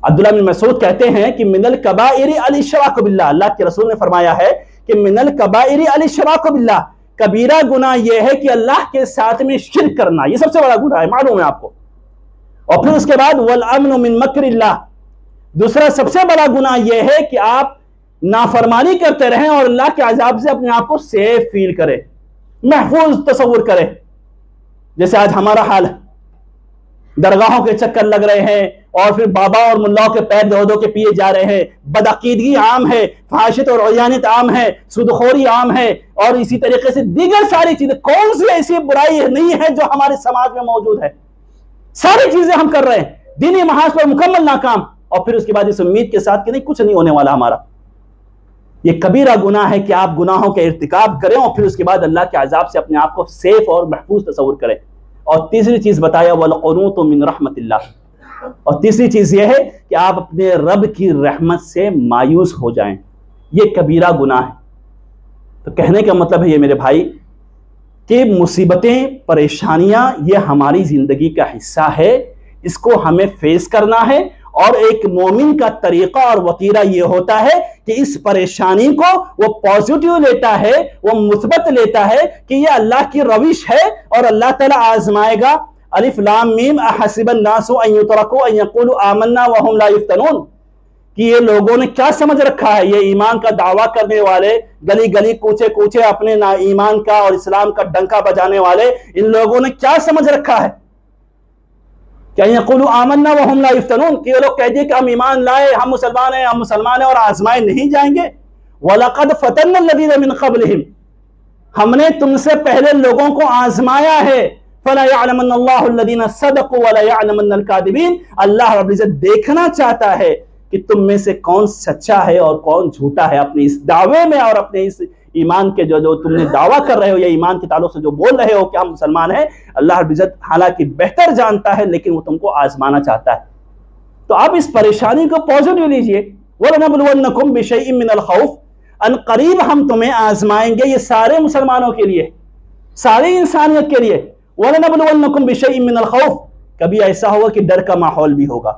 عبداللہ بن مسعود کہتے ہیں کہ من الکبائر الاشراک باللہ، اللہ کے رسول نے فرمایا ہے کہ من الکبائر الاشراک باللہ، کبیرہ گناہ یہ ہے کہ اللہ کے ساتھ میں شرک کرنا، یہ سب سے بڑا گناہ ہے، معلوم ہے آپ کو۔ اور پھر اس کے بعد والامن من مکر اللہ، دوسرا سب سے بڑا گناہ یہ ہے کہ آپ نافرمانی کرتے رہیں اور اللہ کے عذاب سے اپنے آپ کو سیف فیل کریں، محفوظ تصور کریں، جیسے آج ہمارا حال ہے، درگاہوں کے چکر لگ رہے ہیں اور پھر بابا اور ملاؤں کے پیر دھو دھو کے پیے جا رہے ہیں، بدعقیدگی عام ہے، فحاشیت اور عیانت عام ہے، سودخوری عام ہے، اور اسی طریقے سے دیگر ساری چیزیں۔ کون سی ایسی برائی نہیں ہے جو ہمارے سماج میں موجود ہے؟ ساری چیزیں ہم کر رہے ہیں، دینی محاذ پر مکمل ناکام، اور پھر اس کے بعد اس امید کے ساتھ کہ نہیں کچھ نہیں ہونے والا ہمارا۔ یہ کبیرہ گناہ ہے کہ آپ گناہوں کے ارتکاب کریں اور پھر اس کے بعد اللہ کے عذاب سے اپنے آپ کو سیف اور محفوظ تصور کریں۔ اور تیسری چیز بتایا والقنوط من رحمت اللہ، اور تیسری چیز یہ ہے کہ آپ اپنے رب کی رحمت سے مایوس ہو جائیں، یہ کبیرہ گناہ ہے۔ تو کہنے کا مطلب ہے یہ میرے بھائی کہ مصیبتیں پریشانیاں یہ ہماری زندگی کا حصہ ہے، اس کو ہمیں فیس کرنا ہے، اور ایک مومن کا طریقہ اور وتیرہ یہ ہوتا ہے کہ اس پریشانی کو وہ پازیٹیو لیتا ہے، وہ مثبت لیتا ہے کہ یہ اللہ کی روش ہے اور اللہ تعالیٰ آزمائے گا۔ الف لام میم احسب الناس ان یترکوا ان یقولوا آمنا وهم لا یفتنون، کہ یہ لوگوں نے کیا سمجھ رکھا ہے، یہ ایمان کا دعویٰ کرنے والے، گلی گلی کوچے کوچے اپنے ایمان کا اور اسلام کا ڈنکا بجانے والے، ان لوگوں نے کیا سمجھ رکھا ہے کہ یقولوا آمنا وهم لا یفتنون، کہ یہ لوگ کہہ دیں کہ ہم ایمان لائے، ہم مسلمان ہیں اور آزمائے نہیں جائیں گے۔ وَلَقَدْ فَتَنَّا الَّذِينَ مِنْ قَبْلِهِمْ، ہم نے تم سے پہلے لوگوں کو آزمایا ہے۔ فَلَا يَعْلَمَنَّ اللَّهُ الَّذِينَ صَدَقُوا وَلَا يَعْلَمَنَّ الْكَاذِبِينَ، اللہ رب العزت دیکھنا چاہتا ہے کہ تم میں سے کون سچا ہے اور کون جھوٹا ہے اپنے اس دعوے میں، اور اپنے اس ایمان کے جو تم نے دعویٰ کر رہے ہو یا ایمان کے تعلق سے جو بول رہے ہو کہ ہم مسلمان ہیں، اللہ رب العزت حالانکہ بہتر جانتا ہے لیکن وہ تم کو آزمانا چاہتا ہے۔ تو آپ اس پریشانی کو پازیٹیو لیجئے۔ وَلَنَبْلُوَنَّكُمْ بِشَيْءٍ مِّنَ الْخَوْفِ، ان قریب ہم تمہیں آزمائیں گے، یہ سارے مسلمانوں کے لیے، ساری انسانیت کے لیے۔ وَلَنَبْلُوَنَّكُمْ بِشَيْءٍ مِّنَ الْخَوْفِ، کبھی ایسا ہوگا کہ ڈر کا ماحول بھی ہوگا۔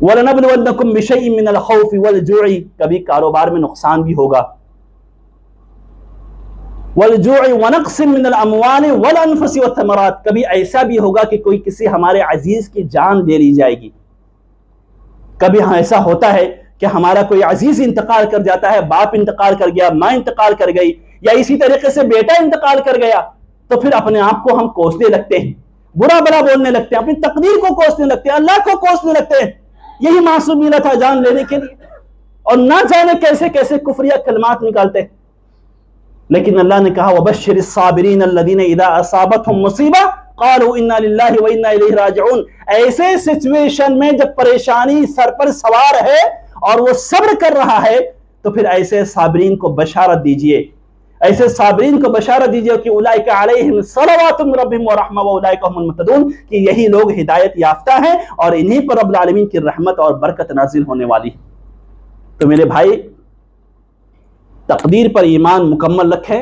وَلَنَبْلُوَنَّكُمْ بِشَيْءٍ مِّنَ الْخَوْفِ وَالْجُوعِ، کبھی کاروبار میں نقصان بھی ہوگا۔ وَالْجُوعِ وَنَقْصٍ مِّنَ الْأَمْوَالِ وَالْأَنفُسِ وَالثَّمَرَاتِ، کبھی ایسا بھی ہوگا کہ کوئی کسی ہمارے عزیز کی جان لے لی جائے گی۔ کبھی ایسا ہوتا ہے کہ ہمارا کوئی عزیز انتقال کر جاتا ہے، باپ انتقال کر گیا، ماں انتقال کر گئی، یا اسی طریقے سے بیٹا انتقال کر گیا، تو پھر اپنے آپ کو ہم کوسنے لگتے ہیں، برا بلا بولنے لگتے ہیں، اپنی تقدیر کو کوسنے لگتے ہیں، اللہ کو کوسنے لگتے ہیں۔ یہی معصوم میرا تھا جان لینے کے لیے، اور نہ جانے کیسے کیسے کفریہ کلمات نکالتے ہیں۔ لیکن اللہ نے کہا وَبَشِّرِ الصَّابِرِينَ الَّذِينَ إِذَا أَصَابَتْهُمْ مُصِيبَةٌ قَالُوا إِنَّا لِلَّهِ وَإِنَّا إِلَيْهِ رَاجِعُونَ، ایسے سچویشن میں جب پریشانی سر پر سوار ہے اور وہ صبر کر رہا ہے، تو پھر ایسے صابرین کو بشارت دیجئے، ایسے صابرین کو بشارت دیجئے کہ اولئک علیہم صلوات من ربہم ورحمہ واولئک هم المہتدون، کہ یہی لوگ ہدایت یافتہ ہیں اور انہی پر رب العالمین کی رحمت اور برکت نازل ہونے والی ہے۔ تو میرے بھائی، تقدیر پر ایمان مکمل رکھیں،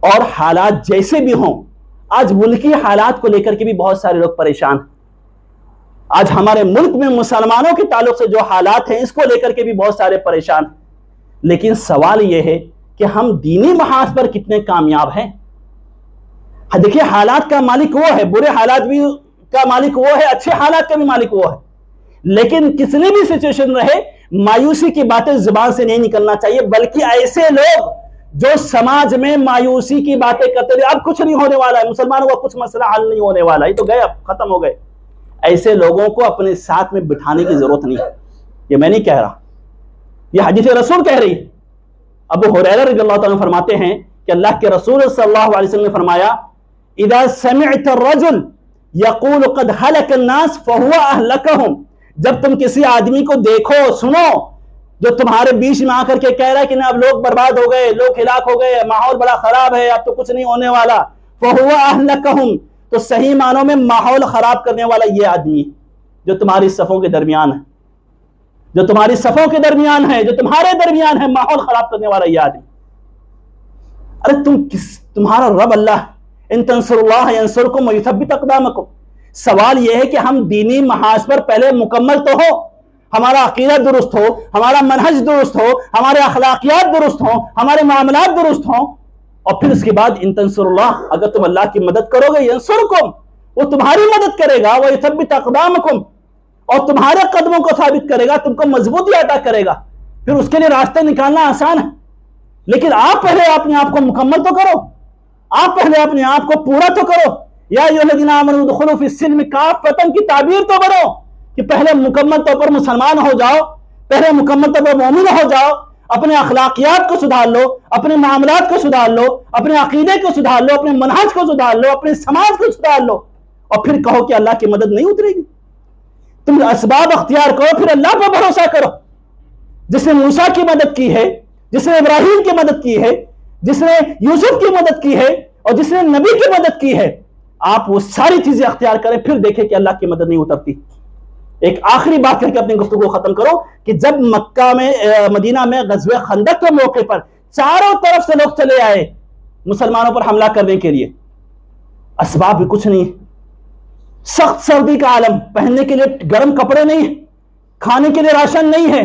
اور حالات جیسے بھی ہوں، آج ملکی حالات کو لے کر کے بھی بہت سارے لوگ پریشان ہیں۔ آج ہمارے ملک میں مسلمانوں کے تعلق سے جو حالات ہیں اس کو لے کر کے بھی بہت سارے پریشان ہیں، لیکن سوال یہ ہے کہ ہم دینی محاذ پر کتنے کامیاب ہیں۔ دیکھیے، حالات کا مالک وہ ہے، برے حالات بھی کا مالک وہ ہے، اچھے حالات کا بھی مالک وہ ہے، لیکن کتنی بھی سچویشن رہے، مایوسی کی باتیں زبان سے نہیں نکلنا چاہیے، بلکہ ایسے لوگ جو سماج میں مایوسی کی باتیں کرتے رہے، اب کچھ نہیں ہونے والا ہے، مسلمانوں کا کچھ مسئلہ حل نہیں ہونے والا، یہ تو گئے، اب ختم ہو گئے، ایسے لوگوں کو اپنے ساتھ میں بٹھانے کی ضرورت نہیں ہے۔ یہ میں نہیں کہہ رہا، یہ حدیث رسول کہہ رہی ہے۔ ابو ہریرہ رضی اللہ تعالیٰ فرماتے ہیں کہ اللہ کے رسول صلی اللہ علیہ وسلم نے فرمایا اذا سمعت الرجل يقول قد هلك الناس فهو اهلكهم، جب تم کسی آدمی کو دیکھو، سنو، جو تمہارے بیچ میں آ کر کے کہہ رہا ہے کہ اب لوگ برباد ہو گئے، لوگ ہلاک ہو گئے، ماحول بڑا خراب ہے، اب تو کچھ نہیں ہونے والا، فهو اهلكهم، تو صحیح معنوں میں ماحول خراب کرنے والا یہ آدمی جو تمہاری صفوں کے درمیان ہے، جو تمہاری صفوں کے درمیان ہے، جو تمہارے درمیان ہے، ماحول خراب کرنے والا یہ آدمی۔ ارے تمہارا رب اللہ، ان تنصروا اللہ ینصرکم ویثبت اقدامکم۔ سوال یہ ہے کہ ہم دینی محاذ پر پہلے مکمل تو ہو، ہمارا عقیدہ درست ہو، ہمارا منہج درست ہو، ہمارے اخلاقیات درست ہوں، ہمارے معاملات درست ہوں، اور پھر اس کے بعد ان تنصروا اللہ، اگر تم اللہ کی مدد کرو گے ینصرکم، وہ تمہاری مدد کرے گا، ویثبت اقدامکم، اور تمہارے قدموں کو ثابت کرے گا، تم کو مضبوطی عطا کرے گا، پھر اس کے لیے راستہ نکالنا آسان ہے۔ لیکن آپ پہلے اپنے آپ کو مکمل تو کرو، آپ پہلے اپنے آپ کو پورا تو کرو۔ یا ایھا الذین آمنوا ادخلوا فی السلم کافۃ کی تعبیر تو کرو کہ پہلے مکمل طور پر مسلمان ہو جاؤ، پہلے مکمل طور پر مومن ہو جاؤ، اپنے اخلاقیات کو سدھار لو، اپنے معاملات کو سدھار لو، اپنے عقیدے کو سدھار لو، اپنے منہج کو سدھار لو، اپنے سماج کو سدھار لو، اور پھر کہو کہ اللہ کی مدد نہیں اترے گی۔ تم اسباب اختیار کرو، پھر اللہ پر بھروسہ کرو، جس نے موسیٰ کی مدد کی ہے، جس نے ابراہیم کی مدد کی ہے، جس نے یوسف کی مدد کی ہے، اور جس نے نبی کی مدد کی ہے، آپ وہ ساری چیزیں اختیار کریں، پھر دیکھیں کہ اللہ کی مدد نہیں اترتی۔ ایک آخری بات کر کے اپنی گفتگو ختم کرو کہ جب مکہ میں مدینہ میں غزوہ خندق کے موقع پر چاروں طرف سے لوگ چلے آئے، مسلمانوں پر حملہ کرنے کے لیے، اسباب بھی کچھ نہیں ہے، سخت سردی کا عالم، پہننے کے لیے گرم کپڑے نہیں ہیں، کھانے کے لیے راشن نہیں ہے،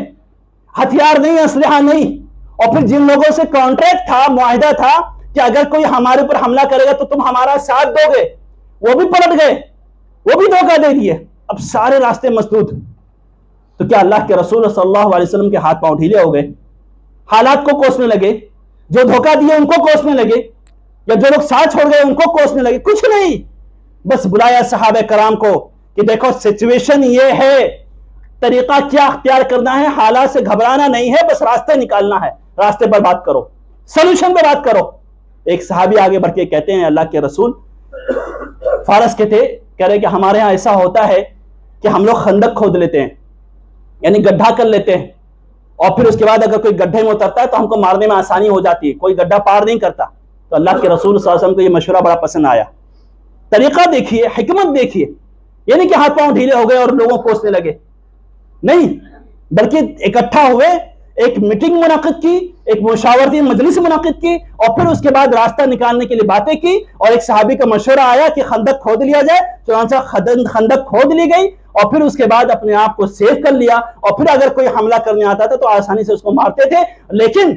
ہتھیار نہیں، اسلحہ نہیں، اور پھر جن لوگوں سے کانٹریکٹ تھا، معاہدہ تھا کہ اگر کوئی ہمارے اوپر حملہ کرے گا تو تم ہمارا ساتھ دو گے، وہ بھی پلٹ گئے، وہ بھی دھوکہ دے دیے، اب سارے راستے مسدود۔ تو کیا اللہ کے رسول صلی اللہ علیہ وسلم کے ہاتھ پاؤں ڈھیلے ہو گئے؟ حالات کو کوسنے لگے؟ جو دھوکہ دیے ان کو کوسنے لگے؟ یا جو لوگ ساتھ چھوڑ گئے ان کو کوسنے لگے؟ کچھ نہیں، بس بلایا صحابہ کرام کو کہ دیکھو سچویشن یہ ہے، طریقہ کیا اختیار کرنا ہے، حالات سے گھبرانا نہیں ہے، بس راستے نکالنا ہے، راستے پر بات کرو، سلوشن پہ بات کرو۔ ایک صحابی آگے بڑھ کے کہتے ہیں اللہ کے رسول، فارس کے تھے، کہہ رہے کہ ہمارے ہاں ایسا ہوتا ہے کہ ہم لوگ خندق کھود لیتے ہیں، یعنی گڈھا کر لیتے ہیں، اور پھر اس کے بعد اگر کوئی گڈھے میں اترتا ہے تو ہم کو مارنے میں آسانی ہو جاتی ہے، کوئی گڈھا پار نہیں کرتا۔ تو اللہ کے رسول صلی اللہ علیہ وسلم کو یہ مشورہ بڑا پسند آیا۔ طریقہ دیکھیے، حکمت دیکھیے، یعنی کہ ہاتھ پاؤں ڈھیلے ہو گئے اور لوگوں کو کوسنے لگے، نہیں، بلکہ اکٹھا ہوئے، ایک میٹنگ منعقد کی، ایک مشاورتی مجلس منعقد کی، اور پھر اس کے بعد راستہ نکالنے کے لیے باتیں کی، اور ایک صحابی کا مشورہ آیا کہ خندق کھود لیا جائے، چنانچہ خندق کھود لی گئی، اور پھر اس کے بعد اپنے آپ کو سیو کر لیا، اور پھر اگر کوئی حملہ کرنے آتا تھا تو آسانی سے اس کو مارتے تھے۔ لیکن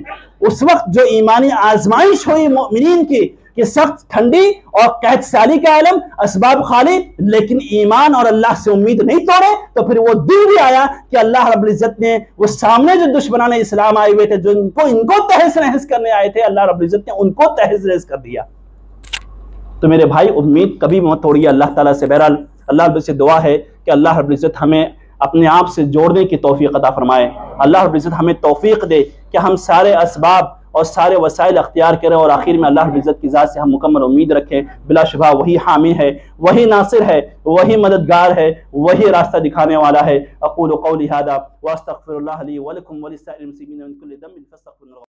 اس وقت جو ایمانی آزمائش ہوئی مومنین کی کہ سخت ٹھنڈی اور قحط سالی کا عالم، اسباب خالی، لیکن ایمان اور اللہ سے امید نہیں توڑے، تو پھر وہ دن بھی آیا کہ اللہ رب العزت نے وہ سامنے جو دشمنان اسلام آئے ہوئے تھے، جو ان کو تہس نہس کرنے آئے تھے، اللہ رب العزت نے ان کو تہس نہس کر دیا۔ تو میرے بھائی امید کبھی مت توڑیے اللہ تعالیٰ سے۔ بہرحال اللہ رب العزت سے دعا ہے کہ اللہ رب العزت ہمیں اپنے آپ سے جوڑنے کی توفیق عطا فرمائے۔ اللہ رب العزت ہمیں توفیق دے کہ ہم سارے اسباب اور سارے وسائل اختیار کریں، اور آخر میں اللہ رب العزت کی ذات سے ہم مکمل امید رکھیں۔ بلا شبہ وہی حامی ہے، وہی ناصر ہے، وہی مددگار ہے، وہی راستہ دکھانے والا ہے۔ اقول قولی ھذا واستغفر اللہ لی ولکم ولسائر المسلمین من کل ذنب فاستغفروہ۔